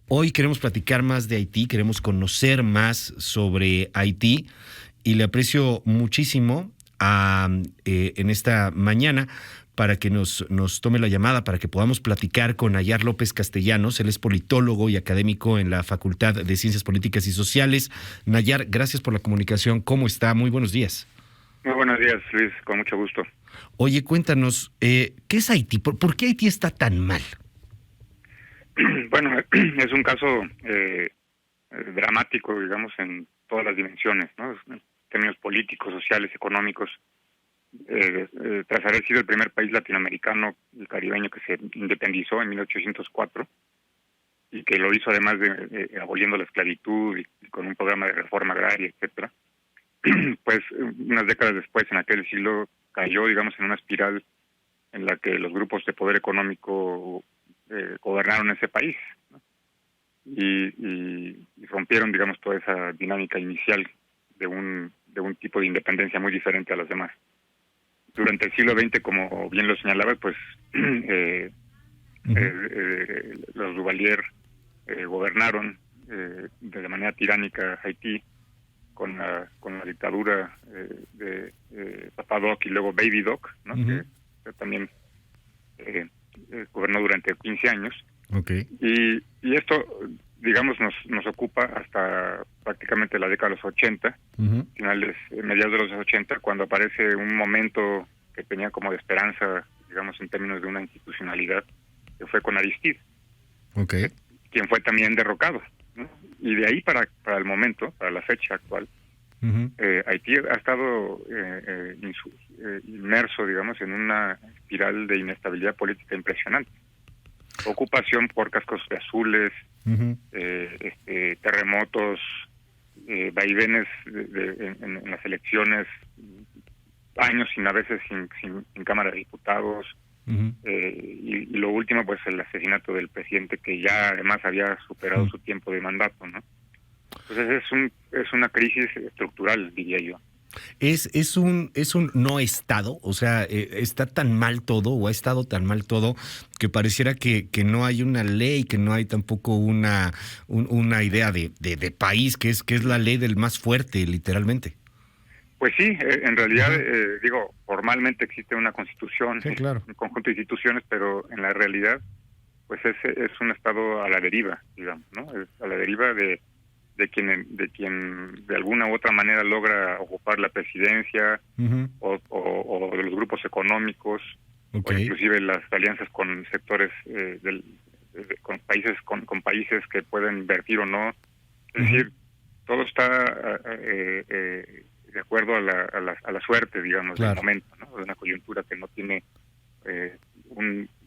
Hoy queremos platicar más de Haití, queremos conocer más sobre Haití y le aprecio muchísimo en esta mañana para que nos tome la llamada, para que podamos platicar con Nayar López Castellanos. Él es politólogo y académico en la Facultad de Ciencias Políticas y Sociales. Nayar, gracias por la comunicación. ¿Cómo está? Muy buenos días. Muy buenos días, Luis, con mucho gusto. Oye, cuéntanos, ¿qué es Haití? ¿Por qué Haití está tan mal? Bueno, es un caso dramático, digamos, en todas las dimensiones, ¿no? En términos políticos, sociales, económicos. Tras haber sido el primer país latinoamericano y caribeño que se independizó en 1804 y que lo hizo además de aboliendo la esclavitud y con un programa de reforma agraria, etcétera, pues unas décadas después, en aquel siglo, cayó, digamos, en una espiral en la que los grupos de poder económico gobernaron ese país, ¿no? y rompieron, digamos, toda esa dinámica inicial de un tipo de independencia muy diferente a las demás. Durante el siglo XX, como bien lo señalaba, pues los Duvalier gobernaron de manera tiránica Haití con la dictadura de Papa Doc y luego Baby Doc, ¿no? Que también gobernó durante 15 años. Okay. Y esto, digamos, nos ocupa hasta prácticamente la década de los 80, mediados de los 80, cuando aparece un momento que tenía como de esperanza, digamos, en términos de una institucionalidad, que fue con Aristide, okay, quien fue también derrocado, ¿no? Y de ahí para el momento, para la fecha actual, Haití ha estado inmerso, digamos, en una espiral de inestabilidad política impresionante. Ocupación por cascos azules, terremotos, vaivenes en las elecciones, años a veces sin Cámara de Diputados, y lo último, pues el asesinato del presidente, que ya además había superado su tiempo de mandato, ¿no? Entonces es una crisis estructural, diría yo. Es un no estado, o sea, está tan mal todo, o ha estado tan mal todo, que pareciera que no hay una ley, que no hay tampoco una idea de país, que es la ley del más fuerte, literalmente. Pues sí, en realidad, formalmente existe una constitución, sí, claro, un conjunto de instituciones, pero en la realidad, pues es un estado a la deriva, digamos, ¿no? Es a la deriva de quien de alguna u otra manera logra ocupar la presidencia, o de los grupos económicos, o inclusive las alianzas con sectores con países que pueden invertir o no. Es decir, todo está de acuerdo a la suerte, digamos, del momento, ¿no? De una coyuntura que no tiene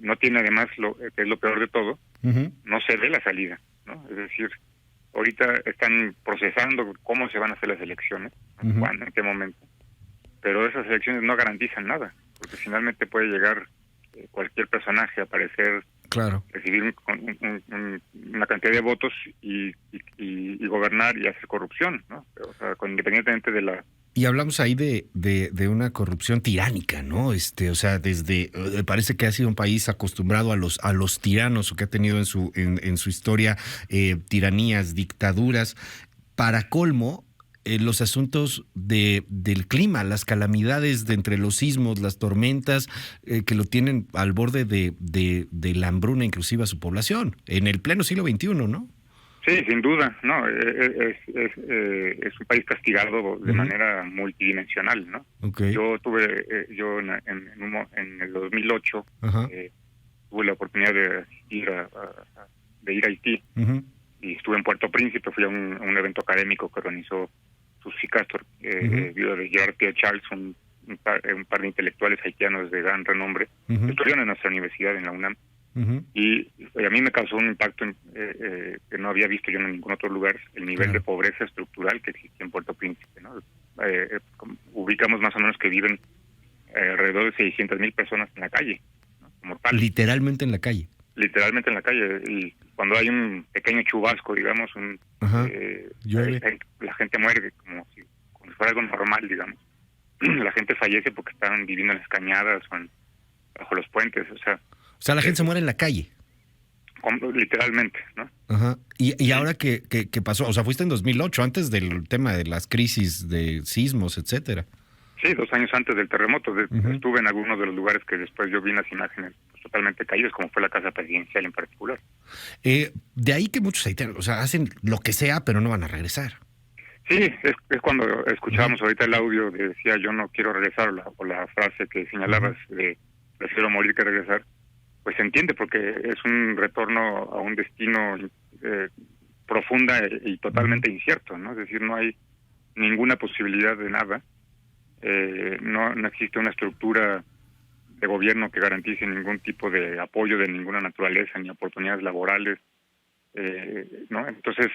no tiene además que es lo peor de todo, no se ve la salida, ¿no? Es decir, ahorita están procesando cómo se van a hacer las elecciones, cuándo, en qué momento, pero esas elecciones no garantizan nada, porque finalmente puede llegar cualquier personaje a aparecer, recibir una cantidad de votos y gobernar y hacer corrupción, ¿no? O sea, independientemente de la... Y hablamos ahí de una corrupción tiránica, ¿no? O sea, parece que ha sido un país acostumbrado a los tiranos, o que ha tenido en su historia tiranías, dictaduras. Para colmo, los asuntos del clima, las calamidades de entre los sismos, las tormentas, que lo tienen al borde de la hambruna inclusive a su población, en el pleno siglo XXI, ¿no? Sí, sin duda, no, es un país castigado de manera multidimensional, ¿no? Okay. Yo tuve, en el 2008, tuve la oportunidad de ir a Haití, y estuve en Puerto Príncipe, fui a un evento académico que organizó Suzy Castor, viuda de Gerard Pierre Charles, un par de intelectuales haitianos de gran renombre, que estudiaron en nuestra universidad, en la UNAM. Y a mí me causó un impacto que no había visto yo en ningún otro lugar, el nivel de pobreza estructural que existe en Puerto Príncipe, ¿no? Ubicamos más o menos que viven alrededor de 600,000 personas en la calle, ¿no? Como tal. Literalmente en la calle. Literalmente en la calle. Y cuando hay un pequeño chubasco, digamos, la gente muere como si fuera algo normal, digamos. La gente fallece porque están viviendo en las cañadas o bajo los puentes, o sea, la gente se muere en la calle. literalmente, ¿no? Ajá. Y ahora qué pasó, o sea, fuiste en 2008, antes del tema de las crisis de sismos, etcétera. Sí, 2 años antes del terremoto. Estuve en algunos de los lugares que después yo vi en las imágenes pues, totalmente caídas, como fue la casa presidencial en particular. De ahí que muchos haitianos, o sea, hacen lo que sea, pero no van a regresar. Sí, es cuando escuchábamos ahorita el audio que decía yo no quiero regresar, o la frase que señalabas de prefiero morir que regresar, pues se entiende porque es un retorno a un destino profunda y totalmente incierto, ¿no? Es decir, no hay ninguna posibilidad de nada, no existe una estructura de gobierno que garantice ningún tipo de apoyo de ninguna naturaleza ni oportunidades laborales, ¿no? Entonces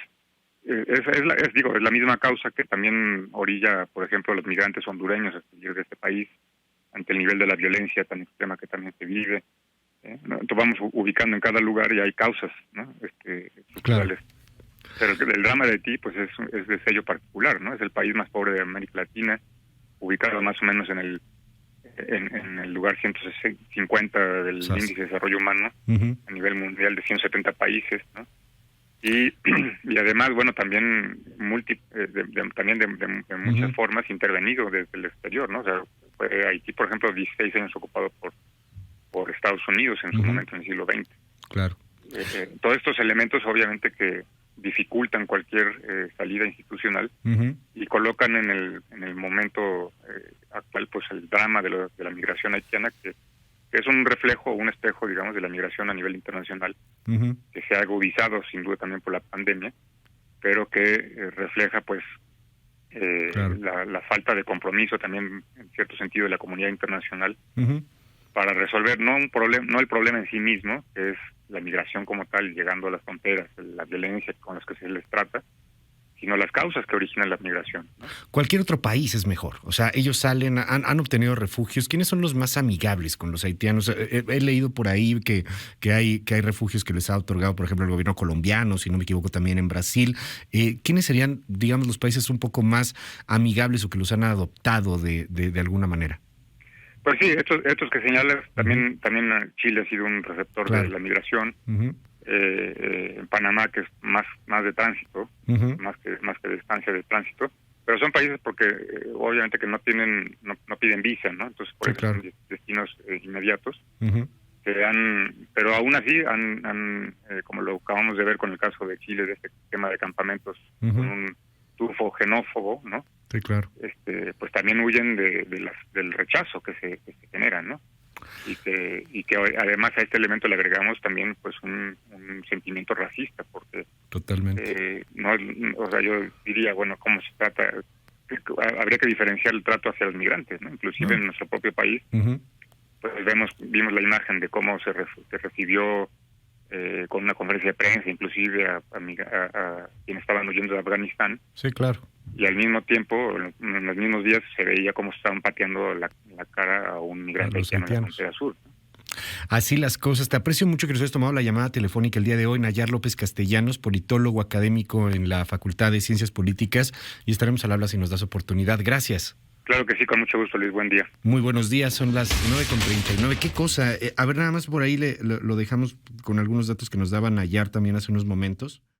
es la misma causa que también orilla, por ejemplo, a los migrantes hondureños a salir de este país ante el nivel de la violencia tan extrema que también se vive. ¿No? Entonces vamos ubicando en cada lugar y hay causas, ¿no? Estructurales. Claro. Pero el drama de Haití pues es de sello particular, ¿no? Es el país más pobre de América Latina, ubicado más o menos en el lugar 150 del índice de desarrollo humano a nivel mundial de 170 países, ¿no? Y además, bueno, también de muchas formas intervenido desde el exterior, ¿no? O sea, fue Haití, por ejemplo, 16 años ocupado por Estados Unidos en su momento, en el siglo XX. Claro. Todos estos elementos, obviamente, que dificultan cualquier salida institucional y colocan en el momento actual, pues, el drama de la migración haitiana, que es un reflejo, un espejo, digamos, de la migración a nivel internacional, que se ha agudizado sin duda también por la pandemia, pero que refleja pues la falta de compromiso también en cierto sentido de la comunidad internacional para resolver no el problema en sí mismo, que es la migración como tal, llegando a las fronteras, la violencia con las que se les trata, sino las causas que originan la migración, ¿no? Cualquier otro país es mejor. O sea, ellos salen, han obtenido refugios. ¿Quiénes son los más amigables con los haitianos? He leído por ahí que hay refugios que les ha otorgado, por ejemplo, el gobierno colombiano, si no me equivoco, también en Brasil. ¿Quiénes serían, digamos, los países un poco más amigables o que los han adoptado de alguna manera? Pues sí, estos que señalas, también Chile ha sido un receptor de la migración. En Panamá, que es más de tránsito, más que de estancia de tránsito, pero son países porque obviamente que no piden visa, ¿no? Entonces por eso son destinos inmediatos, pero aún así han como lo acabamos de ver con el caso de Chile, de este tema de campamentos con un tufo xenófobo, ¿no? Sí, claro. Pues también huyen del rechazo que se genera, ¿no? Y que además a este elemento le agregamos también pues un sentimiento racista, porque totalmente o sea, yo diría, bueno, cómo se trata, habría que diferenciar el trato hacia los migrantes, ¿no? Inclusive en nuestro propio país, pues vimos la imagen de cómo se recibió con una conferencia de prensa, inclusive a quienes estaban huyendo de Afganistán. Sí, claro. Y al mismo tiempo, en los mismos días, se veía cómo estaban pateando la cara a un migrante haitiano en la frontera sur. Así las cosas. Te aprecio mucho que nos hayas tomado la llamada telefónica el día de hoy. Nayar López Castellanos, politólogo académico en la Facultad de Ciencias Políticas, y estaremos al habla si nos das oportunidad. Gracias. Claro que sí, con mucho gusto, Luis. Buen día. Muy buenos días, son las 9:39. ¿Qué cosa? A ver, nada más por ahí lo dejamos con algunos datos que nos daba Nayar también hace unos momentos.